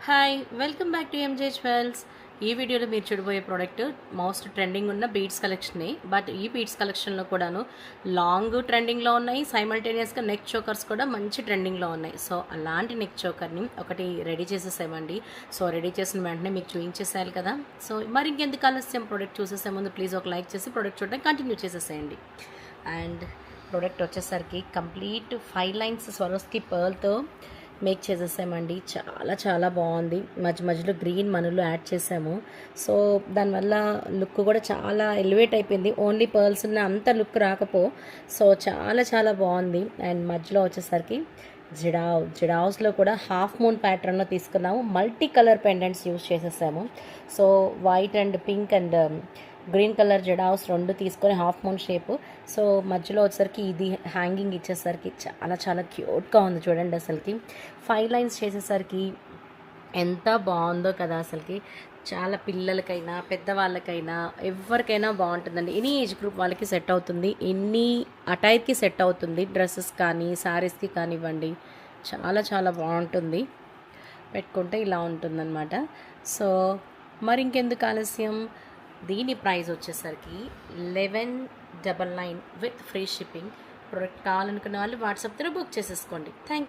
Hi welcome back to M J jewels. ఈ వీడియోలో మీరు చూడబోయే ప్రోడక్ట్ మోస్ట్ ట్రెండింగ్ ఉన్న బీడ్స్ కలెక్షనే. బట్ ఈ బీడ్స్ కలెక్షన్లో కూడాను లాంగ్ ట్రెండింగ్లో ఉన్నాయి, సైమల్టేనియస్గా నెక్ చోకర్స్ కూడా మంచి ట్రెండింగ్లో ఉన్నాయి. సో అలాంటి నెక్ చోకర్ని ఒకటి రెడీ చేసేసామండి. సో రెడీ చేసిన వెంటనే మీకు చూపించేసేయాలి కదా. సో మరి ఇంకెందుకు ఆలస్యం, ప్రోడక్ట్ చూసేసే ముందు ప్లీజ్ ఒక లైక్ చేసి ప్రోడక్ట్ చూడడం కంటిన్యూ చేసేసేయండి. అండ్ ప్రోడక్ట్ వచ్చేసరికి కంప్లీట్ 5 లైన్స్ స్వరోస్కి పర్ల్తో మేక్ చేసేసామండి. చాలా చాలా బాగుంది. మధ్య మధ్యలో గ్రీన్ మనులు యాడ్ చేసాము. సో దానివల్ల లుక్ కూడా చాలా ఎలివేట్ అయిపోయింది. ఓన్లీ పర్ల్స్ ఉన్న అంత లుక్ రాకపో. సో చాలా చాలా బాగుంది. అండ్ మధ్యలో వచ్చేసరికి జిడావ్స్లో కూడా హాఫ్ మూన్ ప్యాటర్న్లో తీసుకున్నాము. మల్టీ కలర్ పెండెంట్స్ యూస్ చేసేసాము. So white and pink and green colour జడావ్స్ రెండు తీసుకొని హాఫ్ మూన్ షేప్. సో మధ్యలో వచ్చేసరికి ఇది హ్యాంగింగ్ ఇచ్చేసరికి చాలా చాలా క్యూట్గా ఉంది చూడండి. అసలుకి 5 లైన్స్ చేసేసరికి ఎంత బాగుందో కదా. అసలుకి చాలా పిల్లలకైనా పెద్దవాళ్ళకైనా ఎవరికైనా బాగుంటుందండి. ఎనీ ఏజ్ గ్రూప్ వాళ్ళకి సెట్ అవుతుంది, ఎన్ని అటైర్కి సెట్ అవుతుంది. డ్రెస్సెస్ కానీ శారీస్కి కానివ్వండి, చాలా చాలా బాగుంటుంది. పెట్టుకుంటే ఇలా ఉంటుందన్నమాట. సో మరి ఇంకెందుకు ఆలస్యం, దీని ప్రైస్ వచ్చేసరికి 1199 విత్ ఫ్రీ షిప్పింగ్. ప్రోడక్ట్ కావాలనుకున్న వాళ్ళు వాట్సాప్ ద్వారా బుక్ చేసేసుకోండి. థ్యాంక్